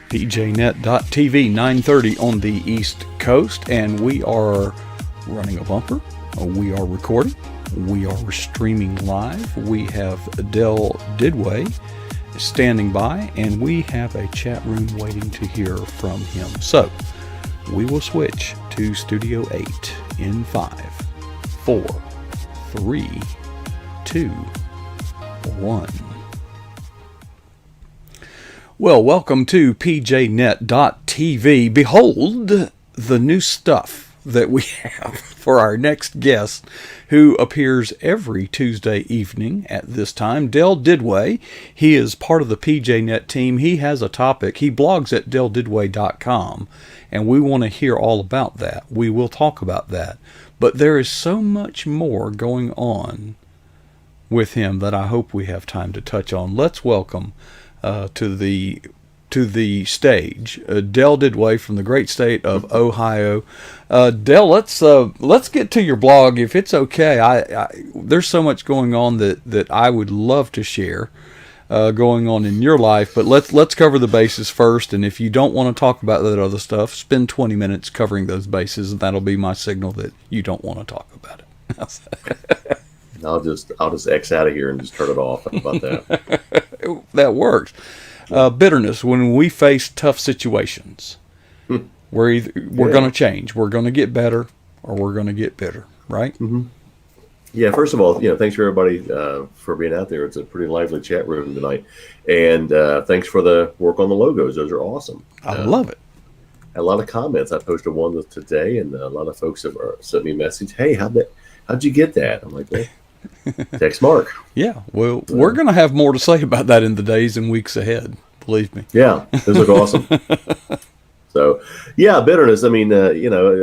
pjnet.tv, 9:30 on the East Coast, and we are running a bumper. We are recording. We are streaming live. We have Del Didway standing by, and we have a chat room waiting to hear from him. So we will switch to Studio 8 in 5, 4, 3, 2, 1. Well, welcome to pjnet.tv. Behold the new stuff that we have for our next guest, who appears every Tuesday evening at this time, Del Didway. He is part of the PJNet team. He has a topic. He blogs at deldidway.com, and we want to hear all about that. We will talk about that. But there is so much more going on with him that I hope we have time to touch on. Let's welcome to the stage Del Didway from the great state of Ohio. Del, let's get to your blog if it's okay. I there's so much going on that I would love to share going on in your life, but let's cover the bases first. And if you don't want to talk about that other stuff, spend 20 minutes covering those bases, and that'll be my signal that you don't want to talk about it. I'll just X out of here and just turn it off. How about that? That works. Bitterness, when we face tough situations, we're going to change. We're going to get better, or we're going to get bitter, right? Mm-hmm. Yeah. First of all, thanks for everybody for being out there. It's a pretty lively chat room tonight, and thanks for the work on the logos. Those are awesome. I love it. A lot of comments. I posted one today, and a lot of folks have sent me a message. Hey, how'd you get that? I'm like, well, text Mark. Yeah, well, we're going to have more to say about that in the days and weeks ahead. Believe me. Yeah, those look awesome. So, yeah, bitterness. I mean, I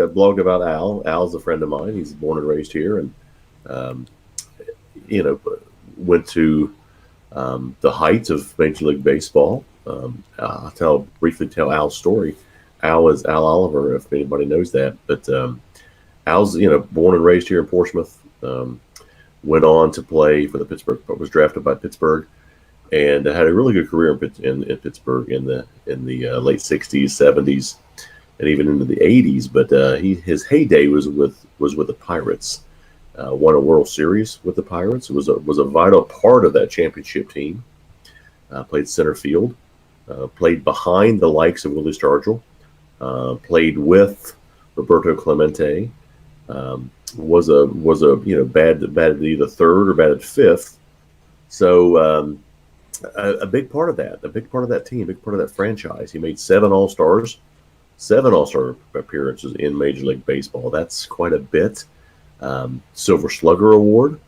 blogged about Al. Al's a friend of mine. He's born and raised here, and went to the heights of Major League Baseball. I'll briefly tell Al's story. Al is Al Oliver, if anybody knows that. But Al's, born and raised here in Portsmouth. Went on to play for the Pittsburgh, was drafted by Pittsburgh, and had a really good career in Pittsburgh in the late 60s, 70s, and even into the 80s. But his heyday was with the Pirates. Won a World Series with the Pirates. Was a vital part of that championship team. Played center field. Played behind the likes of Willie Stargell. Played with Roberto Clemente. Was a batted either third or batted fifth. So a big part of that, team, a big part of that franchise. He made 7 All-Star appearances in Major League Baseball. That's quite a bit. Silver Slugger Award,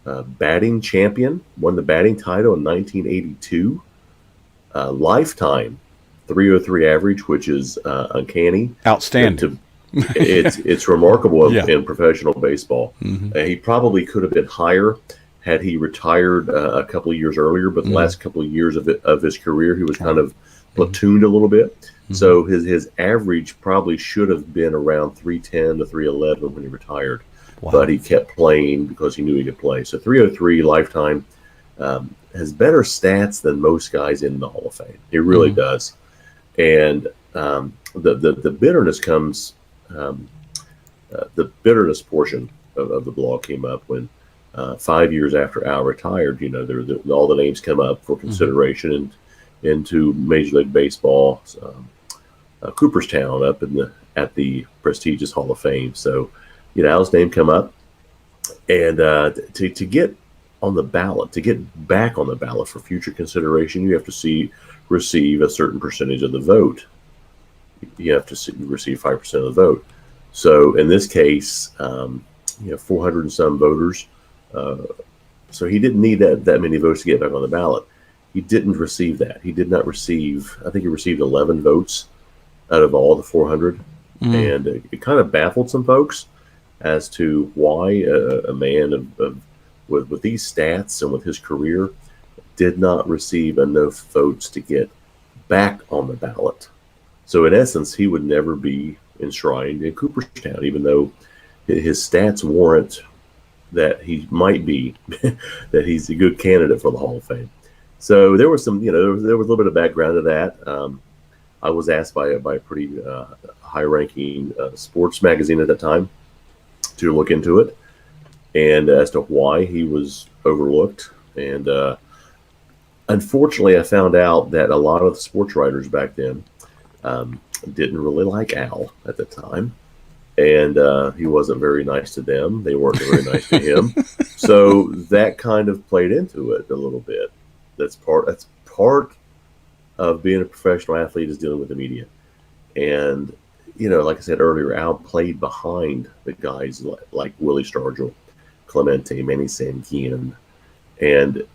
batting champion, won the batting title in 1982. Lifetime 303 average, which is uncanny. Outstanding. It's remarkable Yeah. in professional baseball. Mm-hmm. He probably could have been higher had he retired a couple of years earlier, but the last couple of years of his career, he was kind of platooned a little bit. Mm-hmm. So his average probably should have been around 310 to 311 when he retired. Wow. But he kept playing because he knew he could play. So 303 lifetime has better stats than most guys in the Hall of Fame. It really does. And the bitterness comes. The bitterness portion of the blog came up when 5 years after Al retired. All the names come up for consideration into Major League Baseball, Cooperstown up at the prestigious Hall of Fame. So, Al's name come up, and to get on the ballot, to get back on the ballot for future consideration, you have to receive a certain percentage of the vote. You have to receive 5% of the vote. So in this case, 400 and some voters. So he didn't need that many votes to get back on the ballot. He didn't receive that. He did not receive. I think he received 11 votes out of all the 400, and it kind of baffled some folks as to why a man with these stats and with his career did not receive enough votes to get back on the ballot. So in essence, he would never be enshrined in Cooperstown, even though his stats warrant that he might be, that he's a good candidate for the Hall of Fame. So there was some, there was a little bit of background to that. I was asked by a pretty high-ranking sports magazine at that time to look into it and as to why he was overlooked. And unfortunately, I found out that a lot of the sports writers back then um, didn't really like Al at the time, and he wasn't very nice to them. They weren't very nice to him, so that kind of played into it a little bit. That's part of being a professional athlete is dealing with the media, and like I said earlier, Al played behind the guys like Willie Stargell, Clemente, Manny Sanguin, and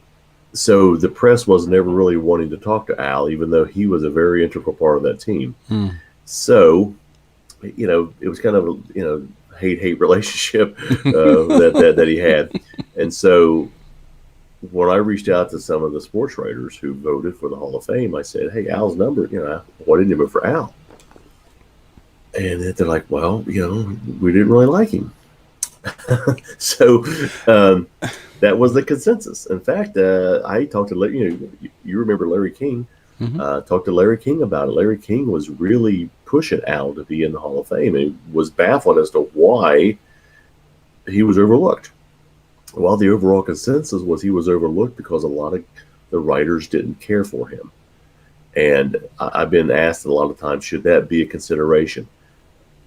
so the press was never really wanting to talk to Al, even though he was a very integral part of that team. Hmm. So, it was kind of a hate relationship that he had, and so when I reached out to some of the sports writers who voted for the Hall of Fame, I said, "Hey, Al's number. Why didn't you vote for Al?" And they're like, "Well, we didn't really like him." So that was the consensus. In fact, I talked to you remember Larry King. Hmm. Talked to Larry King about it. Larry King was really pushing Al to be in the Hall of Fame and was baffled as to why he was overlooked. Well, the overall consensus was he was overlooked because a lot of the writers didn't care for him. And I've been asked a lot of times, should that be a consideration?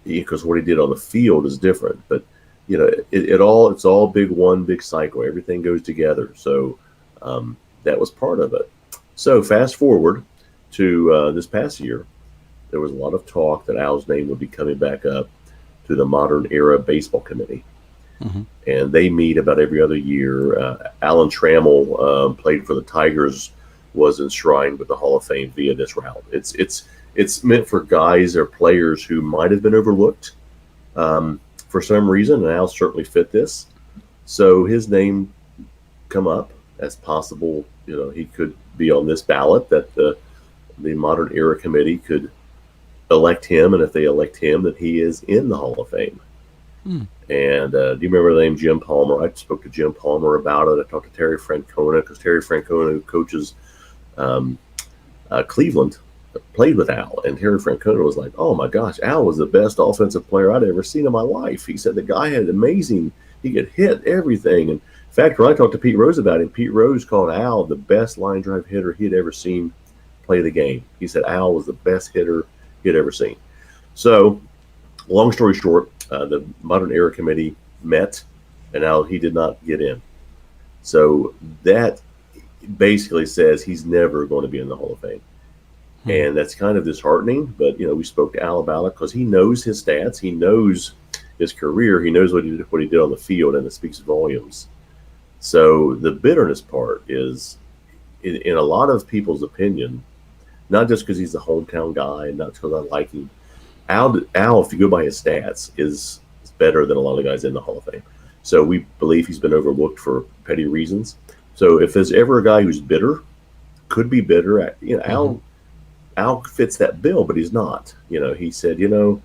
Because what he did on the field is different. But it's all one big cycle. Everything goes together. So that was part of it. So fast forward to this past year, there was a lot of talk that Al's name would be coming back up to the Modern Era Baseball Committee. Hmm. And they meet about every other year. Alan Trammell played for the Tigers, was enshrined with the Hall of Fame via this route. It's meant for guys or players who might have been overlooked for some reason, and Al certainly fit this. So his name come up as possible. He could be on this ballot that the Modern Era Committee could elect him, and if they elect him, that he is in the Hall of Fame. Hmm. And do you remember the name Jim Palmer? I spoke to Jim Palmer about it. I talked to Terry Francona because Terry Francona, who coaches Cleveland, played with Al. And Terry Francona was like, "Oh my gosh, Al was the best offensive player I'd ever seen in my life." He said the guy had amazing, he could hit everything. And in fact, when I talked to Pete Rose about him, Pete Rose called Al the best line drive hitter he had ever seen play the game. He said Al was the best hitter he had ever seen. So, long story short, the Modern Era Committee met, and Al, he did not get in. So that basically says he's never going to be in the Hall of Fame. And that's kind of disheartening, but we spoke to Al about it because he knows his stats, he knows his career, he knows what he did on the field, and it speaks volumes. So the bitterness part is, in a lot of people's opinion, not just because he's the hometown guy and not because I like him. Al, if you go by his stats, is better than a lot of guys in the Hall of Fame. So we believe he's been overlooked for petty reasons. So if there's ever a guy who's bitter, could be bitter, Al fits that bill, but he's not. He said, and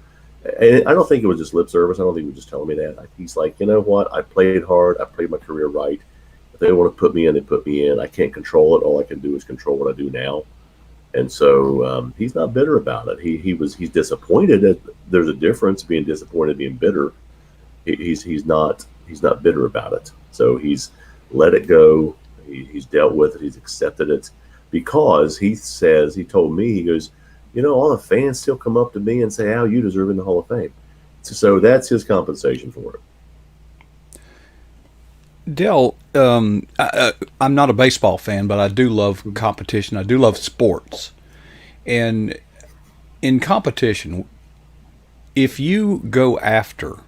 I don't think it was just lip service. I don't think he was just telling me that. He's like, you know what? I played hard. I played my career right. If they want to put me in, they put me in. I can't control it. All I can do is control what I do now. And so he's not bitter about it. He's disappointed. There's a difference being disappointed, being bitter. He's not bitter about it. So he's let it go. He's dealt with it. He's accepted it because he told me, he goes, all the fans still come up to me and say, "Al, you deserve in the Hall of Fame." So that's his compensation for it. Dell, I'm not a baseball fan, but I do love competition. I do love sports. And in competition, if you go after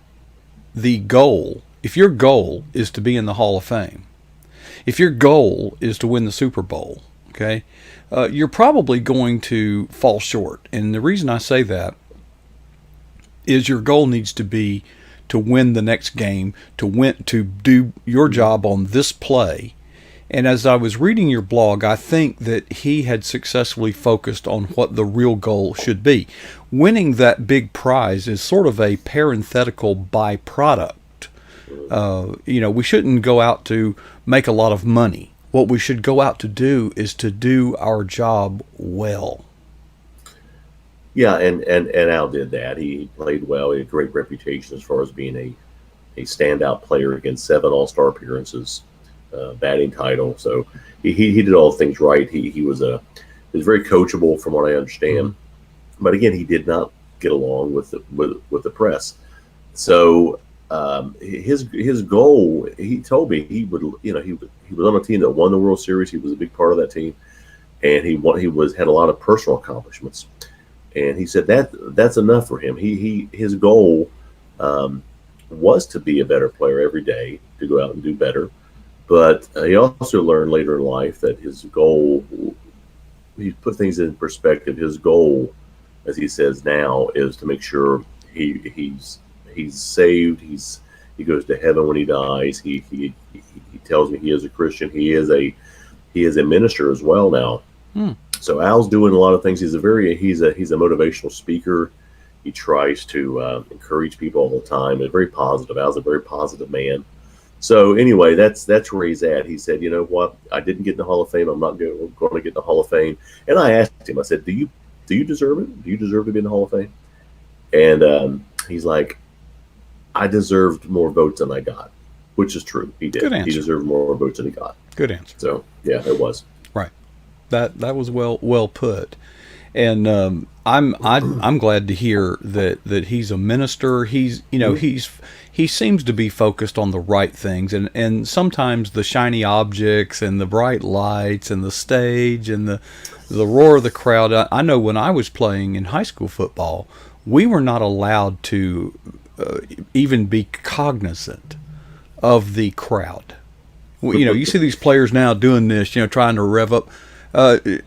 if your goal is to be in the Hall of Fame, if your goal is to win the Super Bowl, okay, you're probably going to fall short. And the reason I say that is your goal needs to be to win the next game, to do your job on this play. And as I was reading your blog, I think that he had successfully focused on what the real goal should be. Winning that big prize is sort of a parenthetical byproduct. We shouldn't go out to make a lot of money. What we should go out to do is to do our job well. Yeah, and Al did that. He played well. He had a great reputation as far as being a standout player against 7 All-Star appearances, batting title. So he did all things right. He was very coachable, from what I Mm-hmm. understand. But again, he did not get along with the press. So his goal, he told me he would, he was on a team that won the World Series. He was a big part of that team, and he was had a lot of personal accomplishments. And he said that's enough for him. His goal um, was to be a better player every day, to go out and do better. But he also learned later in life that his goal, he put things in perspective. His goal, as he says now, is to make sure he's saved. He goes to heaven when he dies. He tells me he is a Christian. He is a minister as well now. Hmm. So Al's doing a lot of things. He's a motivational speaker. He tries to encourage people all the time. And very positive. Al's a very positive man. So anyway, that's where he's at. He said, you know what? I didn't get in the Hall of Fame. I'm not going to get in the Hall of Fame. And I asked him. I said, do you deserve it? Do you deserve to be in the Hall of Fame? And he's like, I deserved more votes than I got, which is true. He Good did. He answer. deserved more votes than he got. Good answer. So yeah, it was. Right. That was well put. And I'm glad to hear that he's a minister. He's he seems to be focused on the right things, and sometimes the shiny objects and the bright lights and the stage and the roar of the crowd. I know when I was playing in high school football, we were not allowed to even be cognizant of the crowd. You see these players now doing this, trying to rev up.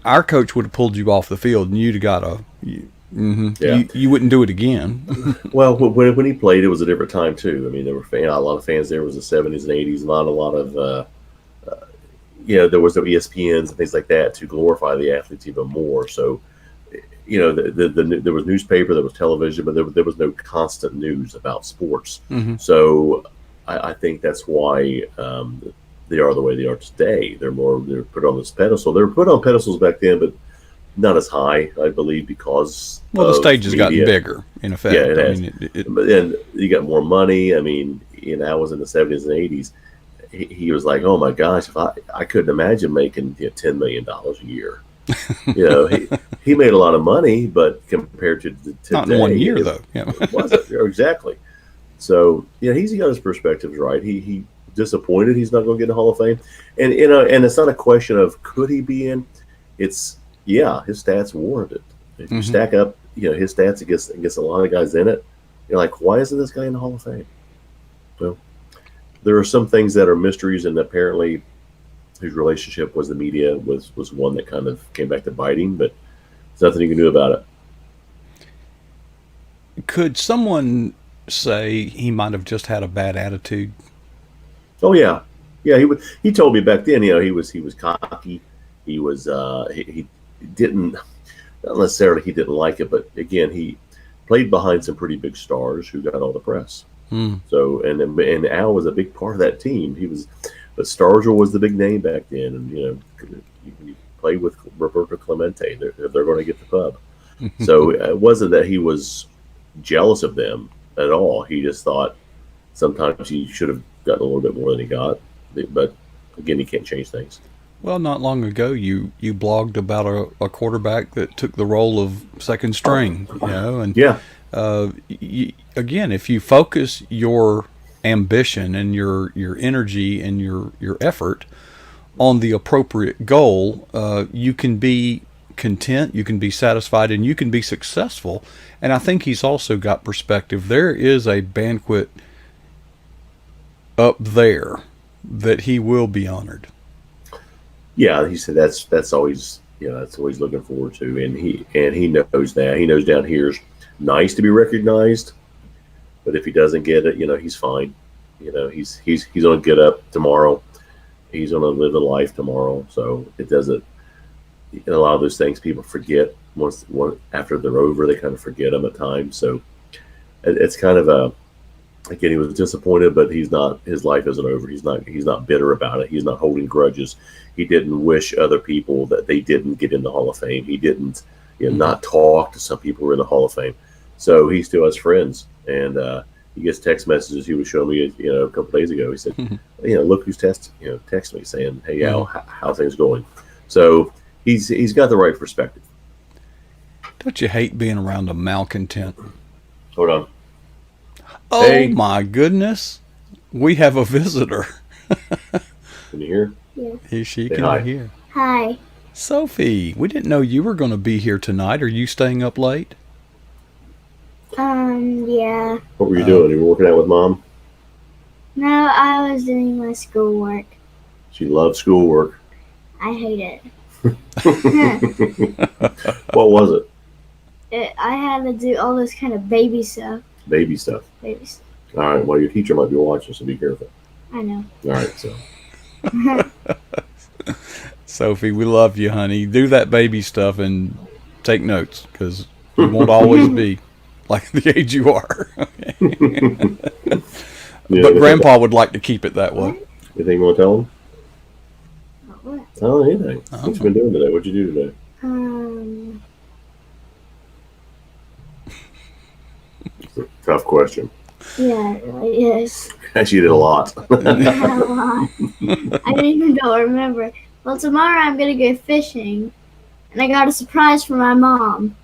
Our coach would have pulled you off the field, and you'd have got Yeah. you wouldn't do it again. Well, when he played, it was a different time too. I mean, there were a lot of fans. There was the '70s and '80s. Not a lot of there was no ESPNs and things like that to glorify the athletes even more. So, there was newspaper, there was television, but there was no constant news about sports. Hmm. So, I think that's why they are the way they are today. They're put on this pedestal. They were put on pedestals back then, but not as high, I believe, because Well, the stage has gotten media. bigger, in effect. Yeah, it I has. mean, But then you got more money. I mean, I was in the '70s and '80s. He was like, "Oh my gosh, if I couldn't imagine making $10 million a year." He made a lot of money, but compared to today, not in 1 year though. Yeah. it wasn't exactly. So he's got his perspectives right. He disappointed he's not going to get in the Hall of Fame, and and it's not a question of could he be in. It's his stats warrant it. If you Hmm. stack up, his stats against a lot of guys in it, you're like, why isn't this guy in the Hall of Fame? Well, there are some things that are mysteries, and apparently his relationship with the media was one that kind of came back to bite him, but there's nothing you can do about it. Could someone say he might have just had a bad attitude? Oh yeah, yeah. He told me back then. He was cocky. He was he didn't not necessarily he didn't like it, but again he played behind some pretty big stars who got all the press. Hmm. So and Al was a big part of that team. But Stargell was the big name back then, and you play with Roberto Clemente, they're going to get the pub. So it wasn't that he was jealous of them at all. He just thought sometimes he should have gotten a little bit more than he got. But again, he can't change things. Well, not long ago, you blogged about a quarterback that took the role of second string, and Yeah, again, if you focus your ambition and your energy and your effort on the appropriate goal, you can be content, you can be satisfied, and you can be successful. And I think he's also got perspective. There is a banquet up there that he will be honored. yeah. He said that's always that's always looking forward to, and he knows that. He knows down here's nice to be recognized, but if he doesn't get it, he's fine. He's going to get up tomorrow. He's going to live a life tomorrow. So it doesn't. A lot of those things people forget after they're over. They kind of forget them at times. So it's kind of a. Again, he was disappointed, but he's not. His life isn't over. He's not bitter about it. He's not holding grudges. He didn't wish other people that they didn't get in the Hall of Fame. He didn't. not talk to some people who are in the Hall of Fame. So he still has friends, and he gets text messages. He was showing me, a couple days ago. He said, look who's text me saying, hey, Al, how things going? So he's got the right perspective. Don't you hate being around a malcontent? Hold on. Oh, hey. My goodness. We have a visitor. Can you hear? Yeah. She can hear. Hi. Sophie, we didn't know you were going to be here tonight. Are you staying up late? Yeah. What were you doing? You were working out with Mom? No, I was doing my schoolwork. She loves schoolwork. I hate it. What was it? I had to do all this kind of baby stuff. Baby stuff. All right. Well, your teacher might be watching, so be careful. I know. All right. So. Sophie, we love you, honey. Do that baby stuff and take notes, because you won't always be like the age you are. But Grandpa would like to keep it that way. Anything you want to tell him? What? Oh, anything. What you been doing today? What'd you do today? It's a tough question. Yeah, it really is. She did a lot. A lot. I even don't remember. Well, tomorrow I'm going to go fishing, and I got a surprise for my mom.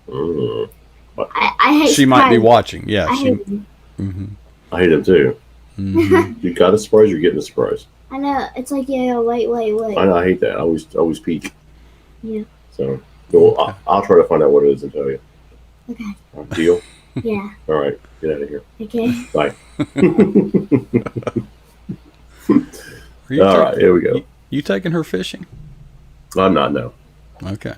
Mm. I hate She might be watching. Yeah. I hate them. Mm-hmm. I hate him too. Mm-hmm. You got a surprise, you're getting a surprise. I know. It's like, yeah, wait. I know, I hate that. I always peek. Yeah. So, well, I'll try to find out what it is and tell you. Okay. Deal? Yeah. All right. Get out of here. Okay. Bye. All right. Here we go. You taking her fishing? I'm not, no. Okay.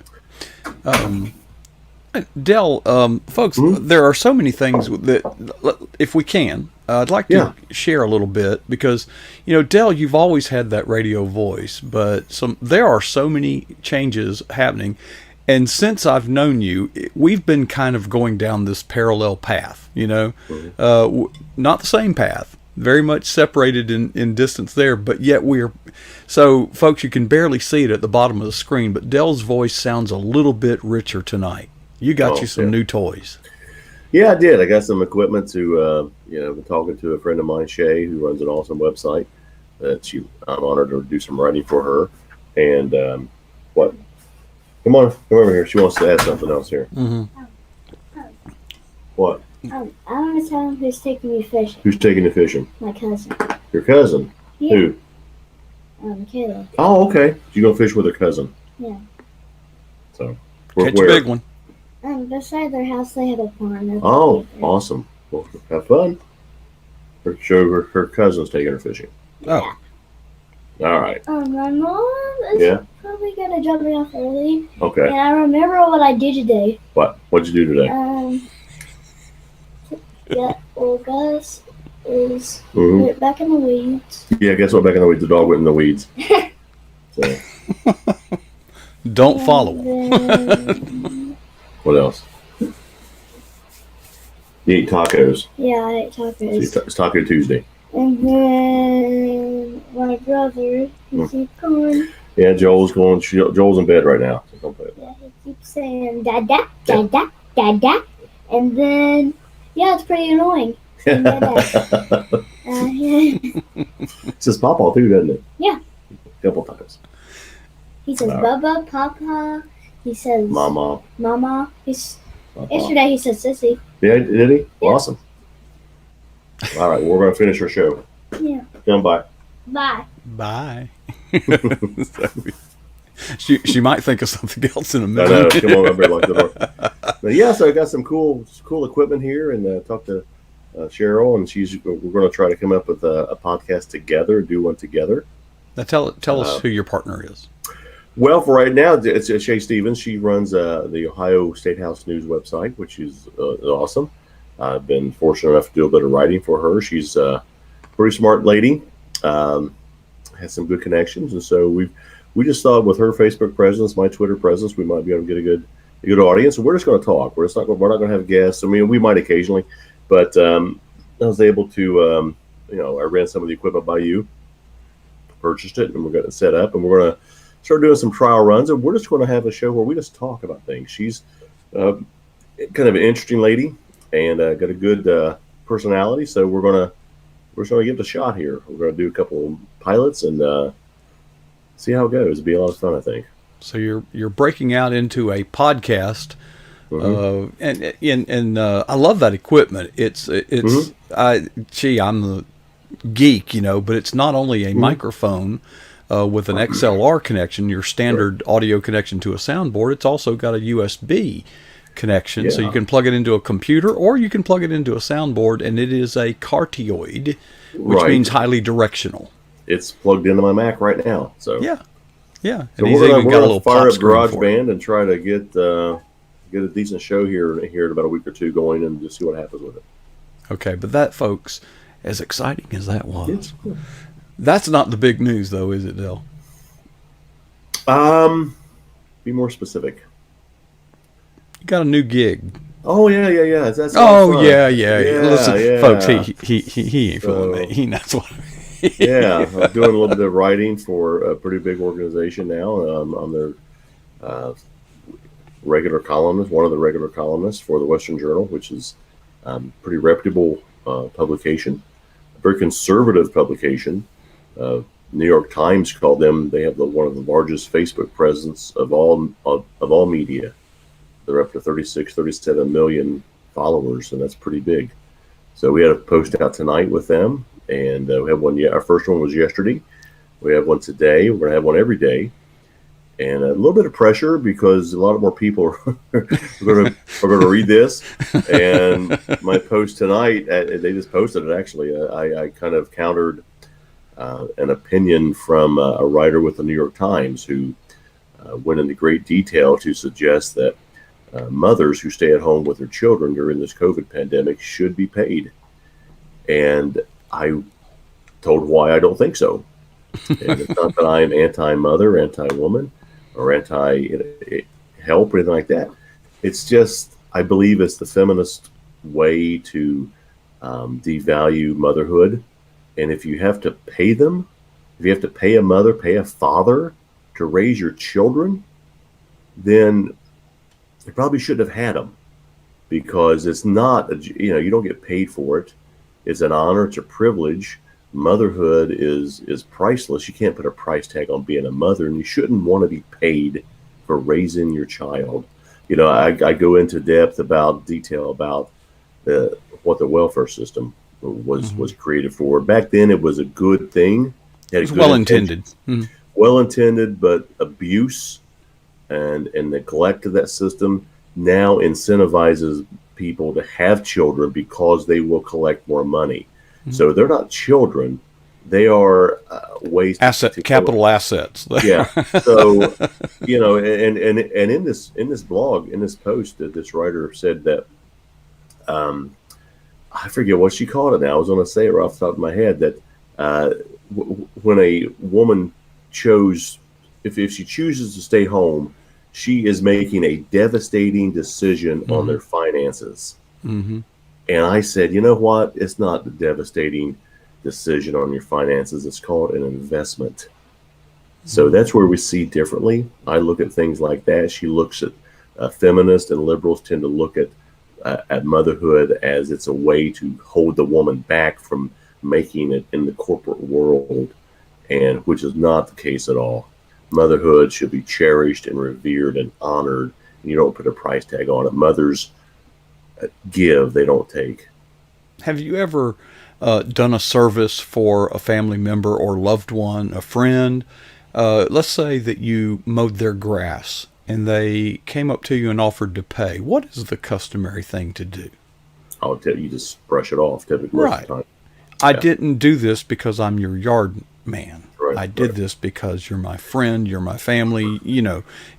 Del, folks, there are so many things that, if we can, I'd like to share a little bit, because, Del, you've always had that radio voice, but there are so many changes happening. And since I've known you, we've been kind of going down this parallel path, not the same path, very much separated in distance there, but yet so folks, you can barely see it at the bottom of the screen, but Del's voice sounds a little bit richer tonight. You got you some new toys. Yeah, I did. I got some equipment to, been talking to a friend of mine, Shay, who runs an awesome website. I'm honored to do some writing for her. And what? Come over here. She wants to add something else here. Mm-hmm. What? I want to tell him who's taking me fishing. Who's taking you fishing? My cousin. Your cousin? Yeah. Who? Kayla. Oh, okay. You gonna fish with her cousin? Yeah. So, catch a big one. Beside their house, they have a pond. Oh, awesome. Well, have fun. Show her cousin's taking her fishing. Oh. All right. My mom is probably going to drop me off early. Okay. And I remember what I did today. What'd you do today? Gus went back in the weeds. Yeah, guess what? Back in the weeds. The dog went in the weeds. So. Don't follow him. What else? You eat tacos. Yeah, I ate tacos. So it's Taco Tuesday. And then my brother, he keeps going. Yeah, Joel's in bed right now. So don't play it. Yeah, he keeps saying dada, dada, dada. And then, it's pretty annoying. It says Papa too, doesn't it? Yeah. A couple times. He says Bubba, Papa. He says Mama. Mama. Yesterday he said Sissy. Yeah, did he? Yeah. Awesome. All right, we're going to finish our show. Yeah. Come by. Bye. Bye. She might think of something else in a minute. I know. Come on, everybody, lock the door. But so I got some cool equipment here, and talked to Cheryl, and we're going to try to come up with a podcast together, do one together. Now tell us who your partner is. Well, for right now, it's Shay Stevens. She runs the Ohio State House News website, which is awesome. I've been fortunate enough to do a bit of writing for her. She's a pretty smart lady, has some good connections, and so we just thought with her Facebook presence, my Twitter presence, we might be able to get a good audience. And we're just going to talk. We're not going to have guests. I mean, we might occasionally, but I was able to, I ran some of the equipment by you, purchased it, and we're going to set up, and we're going to start doing some trial runs, and we're just going to have a show where we just talk about things. She's kind of an interesting lady and got a good personality, so we're going to give it a shot here. We're going to do a couple of pilots and see how it goes. It'll be a lot of fun, I think. So you're breaking out into a podcast. And I love that equipment. It's I'm the geek, but it's not only a microphone with an XLR connection, your standard audio connection to a soundboard. It's also got a USB connection, so you can plug it into a computer or you can plug it into a soundboard, and it is a cardioid, which means highly directional. It's plugged into my Mac right now. So yeah. So And he's even got a little fire pop up Garage screen Band and try to get a decent show here in about a week or two going, and just see what happens with it. Okay, but that, folks, as exciting as that was, that's not the big news, though, is it, Dale? Be more specific. You got a new gig. Oh yeah. That's yeah. Listen, folks, he ain't fooling me. He knows what. Yeah, I'm doing a little bit of writing for a pretty big organization now. I'm their regular columnist, one of the regular columnists for the Western Journal, which is pretty reputable publication, a very conservative publication. New York Times called them. They have one of the largest Facebook presence of all media. They're up to 37 million followers, and that's pretty big. So we had a post out tonight with them, and we had one. Our first one was yesterday. We have one today. We're gonna have one every day, and a little bit of pressure because a lot more people are going to read this. And my post tonight, they just posted it. Actually, I kind of countered an opinion from a writer with the New York Times who went into great detail to suggest that mothers who stay at home with their children during this COVID pandemic should be paid. And I told why I don't think so. And it's not that I am anti-mother, anti-woman, or anti-help or anything like that. It's just, I believe it's the feminist way to devalue motherhood. And if you have to pay them, if you have to pay a mother, pay a father to raise your children, then you probably shouldn't have had them, because it's not, you don't get paid for it. It's an honor. It's a privilege. Motherhood is priceless. You can't put a price tag on being a mother, and you shouldn't want to be paid for raising your child. I go into detail about what the welfare system was created for. Back then, it was a good thing. It was well intended. Mm-hmm. Well intended, but abuse and neglect of that system now incentivizes people to have children because they will collect more money. Mm-hmm. So they're not children; they are ways capital assets. Yeah. So and in this blog, in this post, that this writer said that I forget what she called it now. I was going to say it right off the top of my head that when a woman if she chooses to stay home, she is making a devastating decision on their finances. Mm-hmm. And I said, you know what? It's not a devastating decision on your finances. It's called an investment. Mm-hmm. So that's where we see differently. I look at things like that. She looks at feminists and liberals tend to look at motherhood as it's a way to hold the woman back from making it in the corporate world, and which is not the case at all. Motherhood should be cherished and revered and honored, and you don't put a price tag on it. Mothers give, they don't take. Have you ever done a service for a family member or loved one, a friend? Let's say that you mowed their grass and they came up to you and offered to pay. What is the customary thing to do? I'll tell you, just brush it off. Typically, most of the time. I didn't do this because I'm your yard man. Right, I did this because you're my friend, you're my family.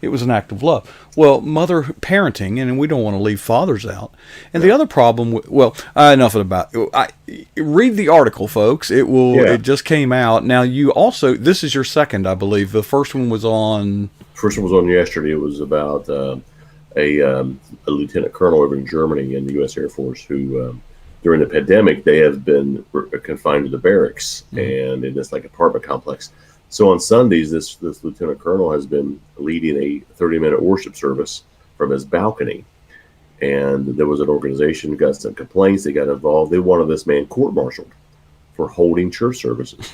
It was an act of love. Well, mother parenting, and we don't want to leave fathers out. And the other problem, enough about it. Read the article, folks. It just came out. Now, you also, this is your second, I believe. The first one was on... First one was on yesterday. It was about a lieutenant colonel over in Germany in the U.S. Air Force who... during the pandemic, they have been confined to the barracks and in this apartment complex. So on Sundays, this lieutenant colonel has been leading a 30-minute worship service from his balcony. And there was an organization who got some complaints. They got involved. They wanted this man court-martialed for holding church services.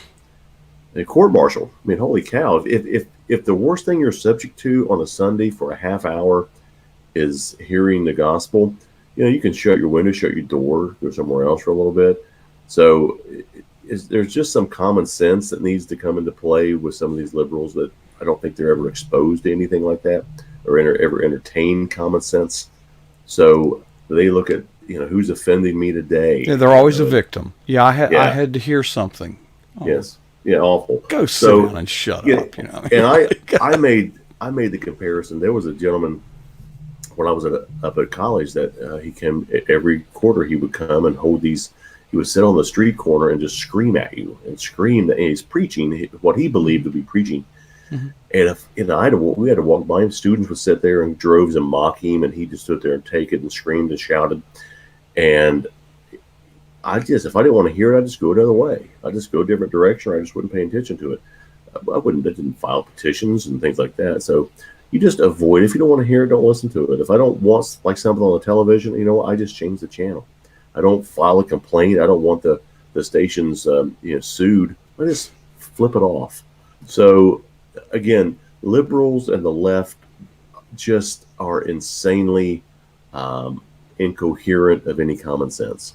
And court-martial. I mean, holy cow! If the worst thing you're subject to on a Sunday for a half hour is hearing the gospel, you can shut your window, shut your door, go somewhere else for a little bit. So there's just some common sense that needs to come into play with some of these liberals that I don't think they're ever exposed to anything like that or ever entertain common sense. So they look at, who's offending me today. Yeah, they're always a victim. Yeah, I had to hear something. Oh. Yes. Yeah, awful. Go sit down and shut up. And I made the comparison. There was a gentleman when I was up at college that he came every quarter. He would come and hold these. He would sit on the street corner and just scream at you and scream that he's preaching what he believed to be preaching. Mm-hmm. And we had to walk by him. Students would sit there in droves and mock him, and he just stood there and take it and screamed and shouted. And if I didn't want to hear it, I'd just go another way. I'd just go a different direction, or I just wouldn't pay attention to it. I didn't file petitions and things like that. So you just avoid. If you don't want to hear it, don't listen to it. If I don't want something on the television, I just change the channel. I don't file a complaint. I don't want the stations sued. I just flip it off. So again, liberals and the left just are insanely incoherent of any common sense.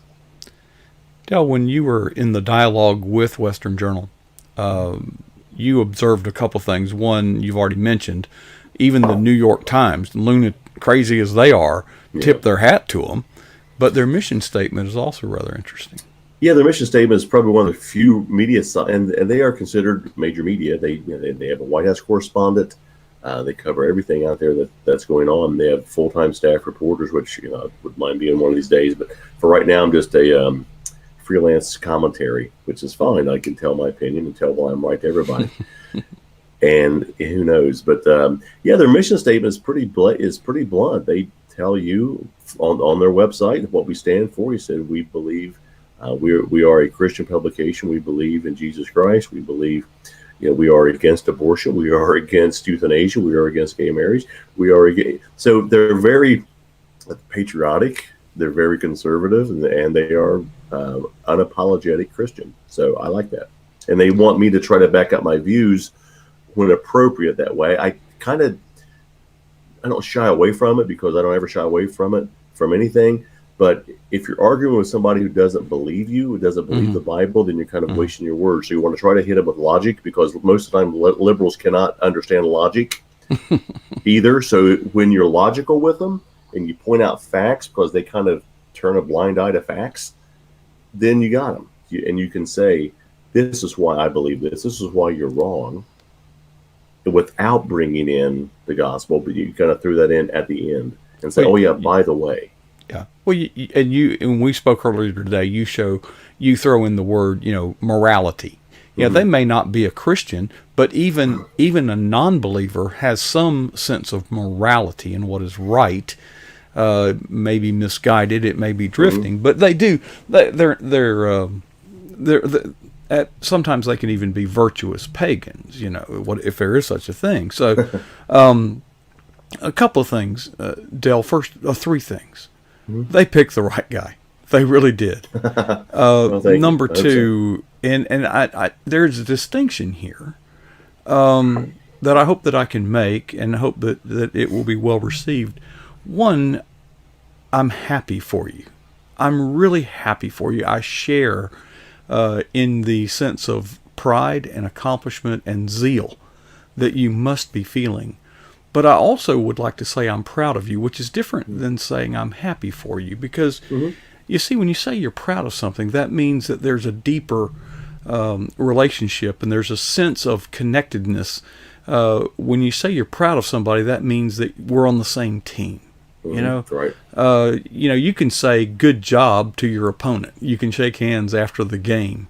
Dale, when you were in the dialogue with Western Journal, you observed a couple things. One, you've already mentioned, even the New York Times, crazy as they are, tip their hat to them. But their mission statement is also rather interesting. Yeah, their mission statement is probably one of the few media, and they are considered major media. They have a White House correspondent. They cover everything out there that's going on. They have full-time staff reporters, which I would mind being one of these days. But for right now, I'm just a freelance commentary, which is fine. I can tell my opinion and tell why I'm right to everybody. And who knows? But their mission statement is pretty blunt. They tell you on their website what we stand for. He said we believe we are a Christian publication. We believe in Jesus Christ. We believe we are against abortion. We are against euthanasia. We are against gay marriage. So they're very patriotic. They're very conservative, and they are unapologetic Christian. So I like that. And they want me to try to back up my views when appropriate that way. I don't shy away from it because I don't ever shy away from anything. But if you're arguing with somebody who doesn't believe you, who doesn't believe the Bible, then you're kind of wasting your words. So you want to try to hit them with logic, because most of the time liberals cannot understand logic either. So when you're logical with them and you point out facts, because they kind of turn a blind eye to facts, then you got them. And you can say, this is why I believe this. This is why you're wrong, without bringing in the gospel. But you kind of threw that in at the end and say, by the way. Yeah. Well, and we spoke earlier today, you throw in the word, morality. Yeah, they may not be a Christian, but even a non-believer has some sense of morality and what is right. Maybe misguided, it may be drifting, but they do. They're sometimes they can even be virtuous pagans. If there is such a thing. So, a couple of things, Dale. First, three things. They picked the right guy. They really did. Number two, and I there's a distinction here that I hope that I can make, and hope that it will be well received. One, I'm happy for you. I'm really happy for you. I share in the sense of pride and accomplishment and zeal that you must be feeling. But I also would like to say I'm proud of you, which is different than saying I'm happy for you. Because, you see, when you say you're proud of something, that means that there's a deeper relationship and there's a sense of connectedness. When you say you're proud of somebody, that means that we're on the same team. Right. You can say good job to your opponent. You can shake hands after the game.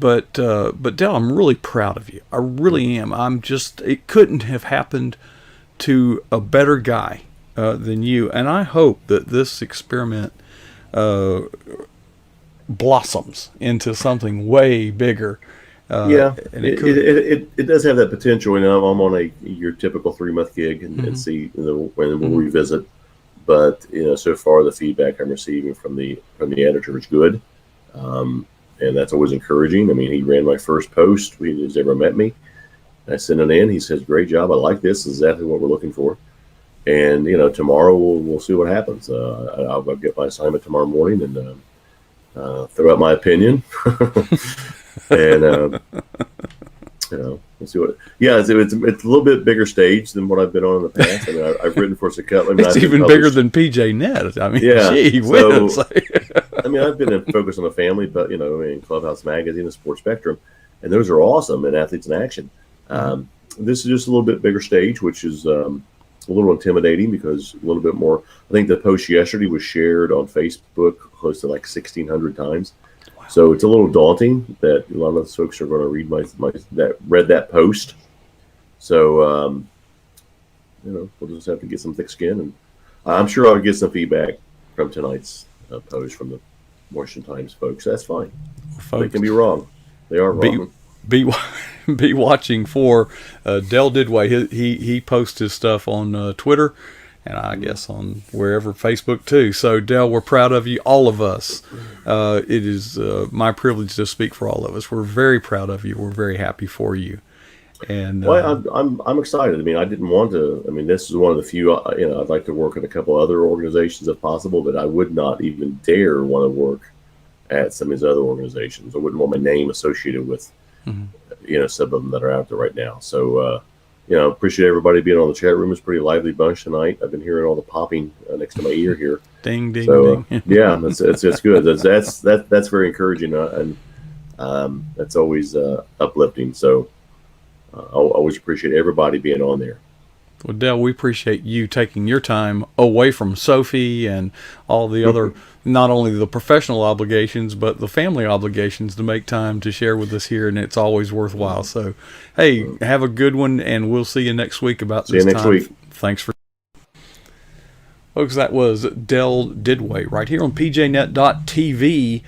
But Dale, I'm really proud of you. I really am. It couldn't have happened to a better guy than you. And I hope that this experiment blossoms into something way bigger Yeah, and it could. it does have that potential. You know, I'm on your typical 3 month gig, and see, when we'll revisit. But so far the feedback I'm receiving from the editor is good, and that's always encouraging. I mean, he ran my first post. He's ever met me. I sent it in. He says, "Great job. I like this. This is exactly what we're looking for." And tomorrow we'll see what happens. I'll get my assignment tomorrow morning and throw out my opinion, and we'll see what. Yeah, it's a little bit bigger stage than what I've been on in the past. I mean, I've written for some couple. I mean, It's even bigger than PJ Net. I mean, yeah. gee whiz. I mean, I've been focused on the family, but in Clubhouse Magazine and Sports Spectrum, and those are awesome, and Athletes in Action. This is just a little bit bigger stage, which is a little intimidating because a little bit more. I think the post yesterday was shared on Facebook close to like 1,600 times. Wow. So it's a little daunting that a lot of those folks are going to read read that post. So we'll just have to get some thick skin, and I'm sure I'll get some feedback from tonight's post from the Washington Times folks. That's fine. Folks, they can be wrong. They are wrong. Be watching for Dell Didway. He posts his stuff on Twitter, and I guess on wherever, Facebook too. So Dell, we're proud of you, all of us. It is my privilege to speak for all of us. We're very proud of you. We're very happy for you. And I'm excited. I mean, I didn't want to. I mean, this is one of the few. I'd like to work at a couple other organizations if possible, but I would not even dare want to work at some of these other organizations. I wouldn't want my name associated with some of them that are out there right now. So, appreciate everybody being on the chat room. It's a pretty lively bunch tonight. I've been hearing all the popping next to my ear here. Ding, ding, so, ding. Yeah, it's good. That's very encouraging, and that's always uplifting. So, I always appreciate everybody being on there. Well, Dell, we appreciate you taking your time away from Sophie and all the other, not only the professional obligations, but the family obligations to make time to share with us here, and it's always worthwhile. So, hey, have a good one, and we'll see you next week about this time. See you next week. Thanks for... Folks, that was Dell Didway right here on pjnet.tv.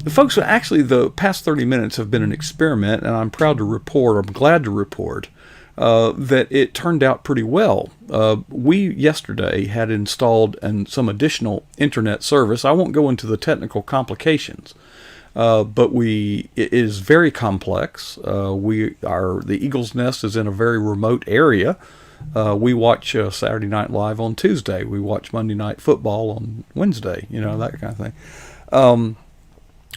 Folks, actually, the past 30 minutes have been an experiment, and I'm proud to report, I'm glad to report, that it turned out pretty well. We yesterday had installed some additional internet service. I won't go into the technical complications, but it is very complex. The Eagle's Nest is in a very remote area. We watch Saturday Night Live on Tuesday. We watch Monday Night Football on Wednesday. That kind of thing.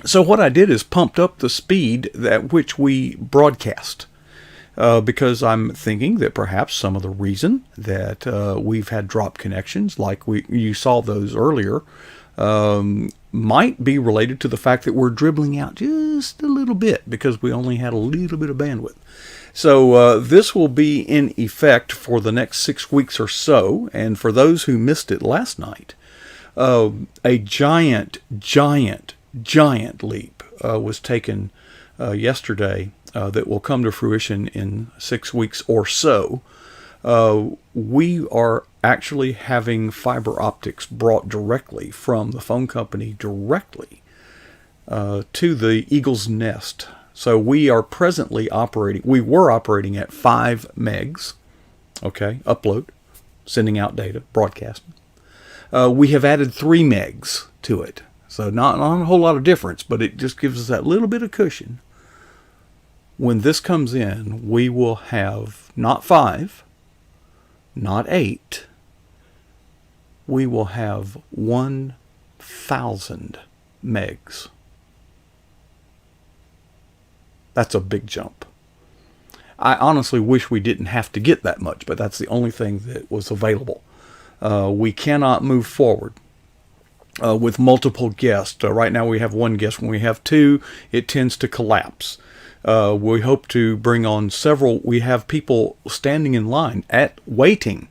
So what I did is pumped up the speed at which we broadcast. Because I'm thinking that perhaps some of the reason that we've had drop connections, like you saw those earlier, might be related to the fact that we're dribbling out just a little bit because we only had a little bit of bandwidth. So this will be in effect for the next 6 weeks or so. And for those who missed it last night, a giant leap was taken yesterday that will come to fruition in 6 weeks or so. We are actually having fiber optics brought directly from the phone company directly to the Eagle's Nest. So we are presently we were operating at 5 megs, okay, upload, sending out data, broadcasting. We have added 3 megs to it. So not a whole lot of difference, but it just gives us that little bit of cushion. When this comes in, we will have not 5, not 8. We will have 1,000 megs. That's a big jump. I honestly wish we didn't have to get that much, but that's the only thing that was available. We cannot move forward with multiple guests. Right now we have 1 guest. When we have 2, it tends to collapse. We hope to bring on several. We have people standing in line waiting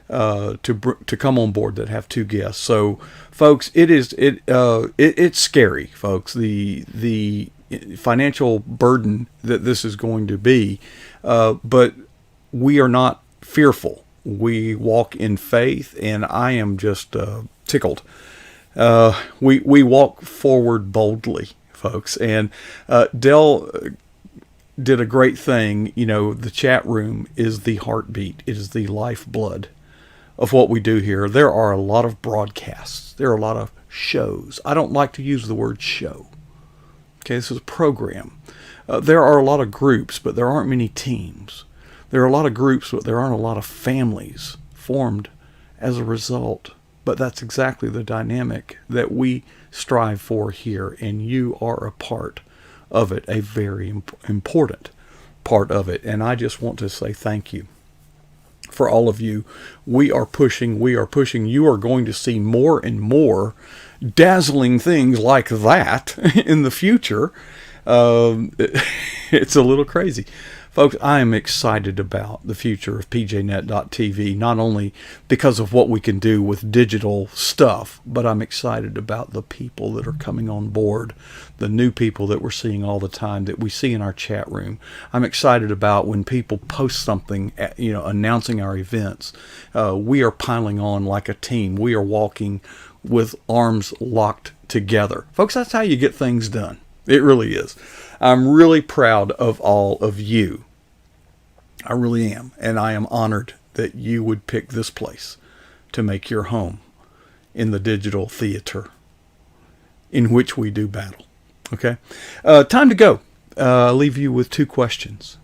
to come on board that have 2 guests. So, folks, it's scary, folks. The financial burden that this is going to be, but we are not fearful. We walk in faith, and I am just tickled. We walk forward boldly, folks. And Dell, did a great thing. You know, the chat room is the heartbeat. It is the lifeblood of what we do here. There are a lot of broadcasts. There are a lot of shows. I don't like to use the word show. Okay, this is a program. There are a lot of groups, but there aren't many teams. There are a lot of groups, but there aren't a lot of families formed as a result. But that's exactly the dynamic that we strive for here, and you are a part of it, a very important part of it. And I just want to say thank you for all of you. We are pushing. You are going to see more and more dazzling things like that in the future. It's a little crazy. Folks, I am excited about the future of pjnet.tv, not only because of what we can do with digital stuff, but I'm excited about the people that are coming on board, the new people that we're seeing all the time, that we see in our chat room. I'm excited about when people post something, announcing our events. We are piling on like a team. We are walking with arms locked together. Folks, that's how you get things done. It really is. I'm really proud of all of you. I really am. And I am honored that you would pick this place to make your home in the digital theater in which we do battle. Okay? Time to go. I'll leave you with 2 questions.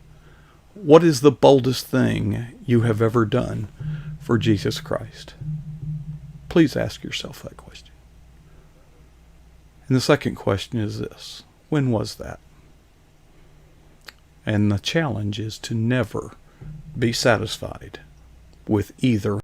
What is the boldest thing you have ever done for Jesus Christ? Please ask yourself that question. And the second question is this. When was that? And the challenge is to never be satisfied with either